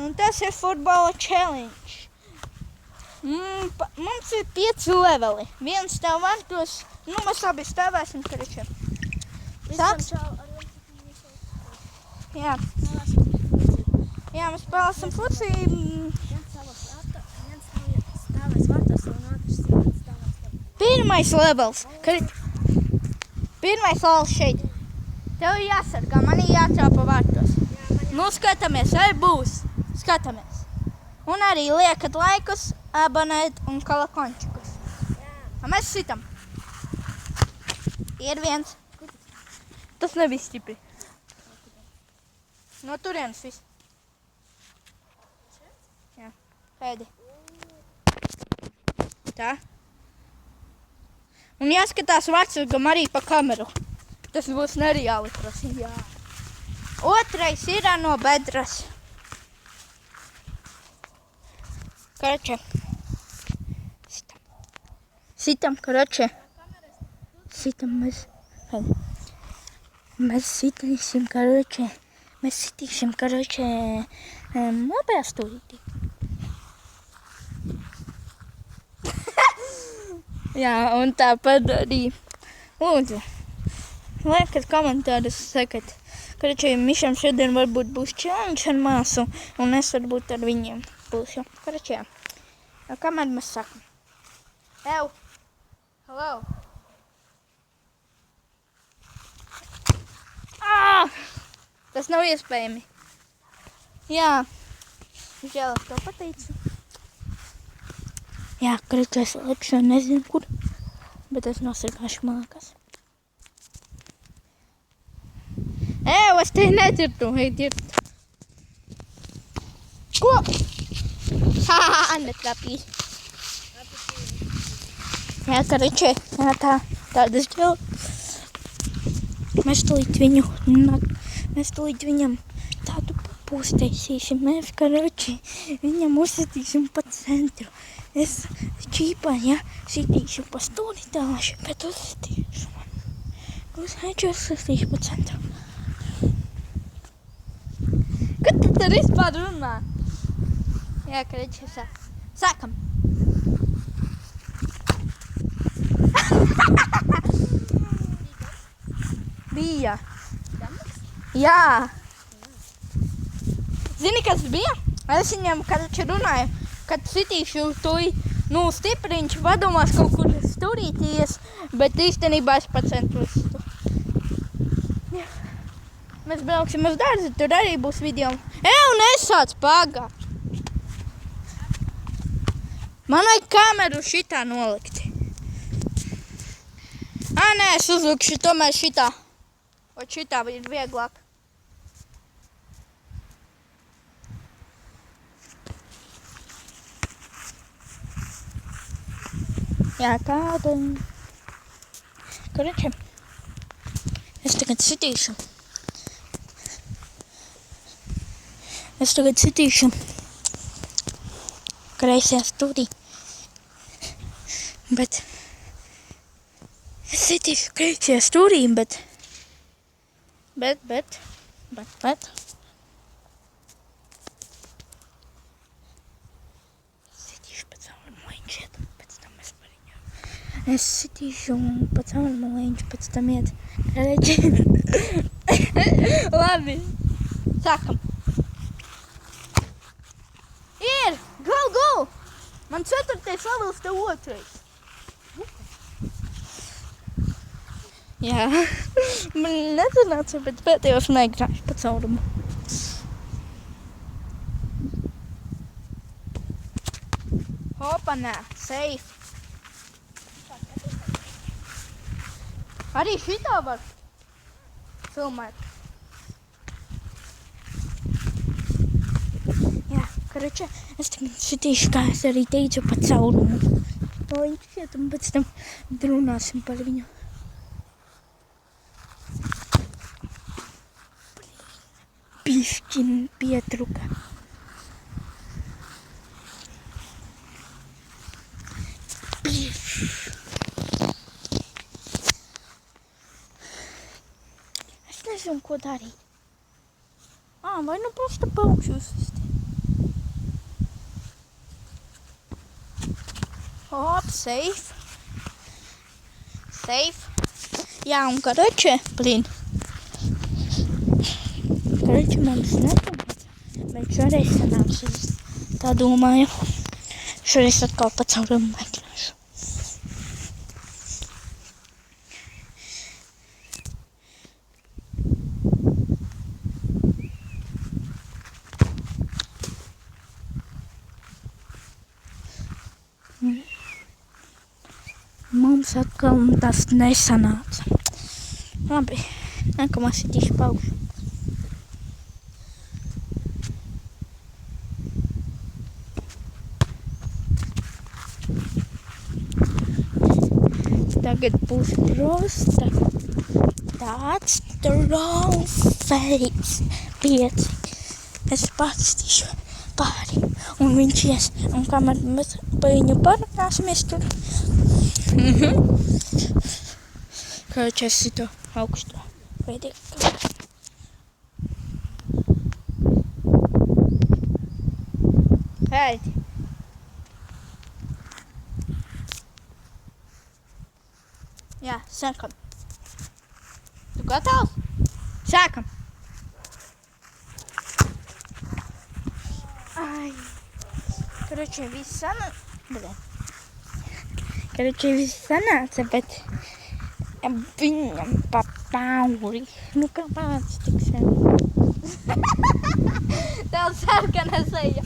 Un tas ir futbola challenge. Mums ir 5 leveli. Viens stāv vārtos, mēs abi stāvēsim karačiem. Sāks? Jā. Jā, mēs spēlēsim fuci. Pirmais levels. Pirmais levels šeit. Tev jāsargā, manī jātrāpa vārtos. Nu, skatāmies, būs. Skatāmies. Un arī liekat laikus, abonēt un kalakončikus. Mēs sitam. Ir viens. Tas nebija stipri. No turienes viss. Jā, pēdi. Tā. Un jāskatās vārdsargam arī pa kameru. Tas būs nereāli prasīgi. Otrais ir no bedras. Karače. Sitam, karače. Sitam mēs. Mēs sitīsim, karače. Mēs sitīsim, karače. Labajā stūrītī. Jā, un tāpat arī. Lūdzu. Liekat komentārus, sakat. Karače, Mišam šodien varbūt būs challenge ar māsu. Un es varbūt ar viņiem būšu. Karače. Kamēr mēs sakam. Ew. Hello. Tas nav iespējami. Jā. Žēl, es to pateicu. Jā, karače, es likšu, nezinu kur. Bet es nosargāšu mākas. Ew, es te nedzirdu. Ej, dzirdu. Ko? Netrapīju. Jā, karače, jā, tādas džēl. Mēs tulīt viņam tādu pūsteisīsim. Mēs, karače, viņam uzsitīsim pa centru. Es čīpā, ja, sitīšu pa stūri tālaši, bet uzsitīšu. Uzsitīšu pa centru. Kad tu tur vispār runā? Jā, karače, sākam. Bija. Jā. Zini, kas bija? Es viņam, karače, runāju, kad sitīšu tuj, stipriņš padomās kaut kur stūrīties, bet īstenībā es pa centru uzstu. Mēs brauksim uz dārzi, tur arī būs video. Nesāc pagā! Man vajag kameru šitā nolikt. Nē, es uzlikšu tomēr šitā. O šitā ir vieglāk. Jā, tāda. Karače, es tagad sitīšu. Kreisajā stūrī. Bet es sitīšu kreisajā stūrī, bet sitīšu pa caurumu leņķiet, pēc tam es par viņu. Es sitīšu pa caurumu leņķu, pēc tam iet. Labi, sākam. Ir! Go! Man 4. levels, tev 2. Jā, man nezināca, bet pēdējos negrāšu pa caurumu. Hopanā, safe. Arī šitā var filmēt. Jā, karače, es tagad sitīšu, kā es arī teicu, pa caurumu. Leņķiet, un pēc tam runāsim par viņu. Pišķin pietruka. Es nezinu, ko darīt. Vai nu pasta paukšu uzsisti? Hop, safe. Safe. Jā, un karoče, karoče mums nepamatā. Bet šoreiz sanāks, tā domāju. Šoreiz atkal pa caurumu meklēšu. Mums atkal tas nesanāca. Labi, nākamā sitīšu paugšu. Tagad būs prosta tāds trofejs 5. Es pats tišu pāri un viņš ies. Un kamēr mēs pa viņu parunāsimies tur. Karoče es sito augsto. Veidīgi. Ēdi. Jā, sākam. Tu gatavs? Sākam. Ai. Karoče viss sanāca, bet viņam pa pauri. Nu kāpēc tik sen? Tev sarkana seja.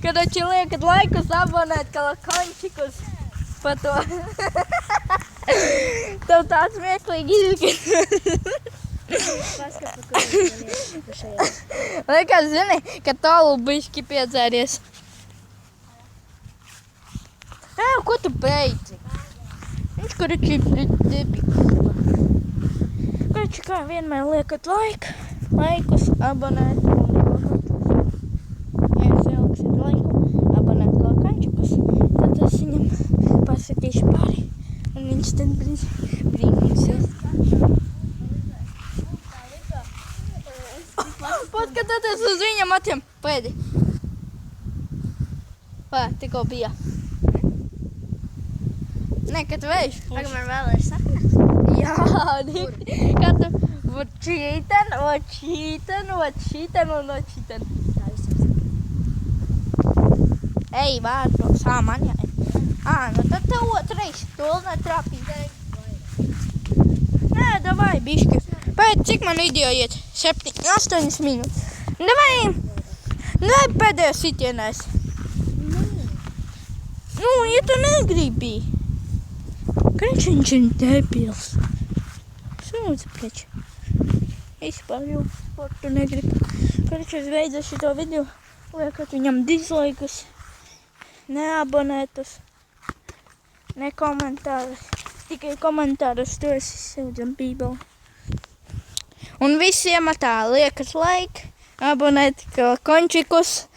Karoči liekat laikus abonēt kalakončikus pa to. Tev tāds smieklīgi izskatās. Liekas, zini, ka tālu bišķi piedzēries. Ko tu beidzi? Viņš karoči debīgs. Karoči kā vienmēr liekat laikus abonēt. Tad es viņam pasatīšu pāri, un viņš tad brīnīsies. Paskatieties uz viņa matiem, pēdi. Tikko bija. Nē, kad vējš. Tagad man vēl ir sarkana? Jā, kad tu čīten. Ej, vārdu, man jāi. Nu tad tev otrais, to netrāpīja. Nē, davai, bišķi. Pēc cik man video iet? 8 minūtes. Davai, pēdējo sitienais. Nu, ja tu negribi. Karoči viņš ir debils. Sūdzu, preči. Vispār jau, tu negribi. Karoči es veidu šito video, liekat viņam dislaikus. Neabonētus, ne komentārus, tikai komentārus, to es izsūdzam bībeli. Un visiem liekas like, abonēt končikus,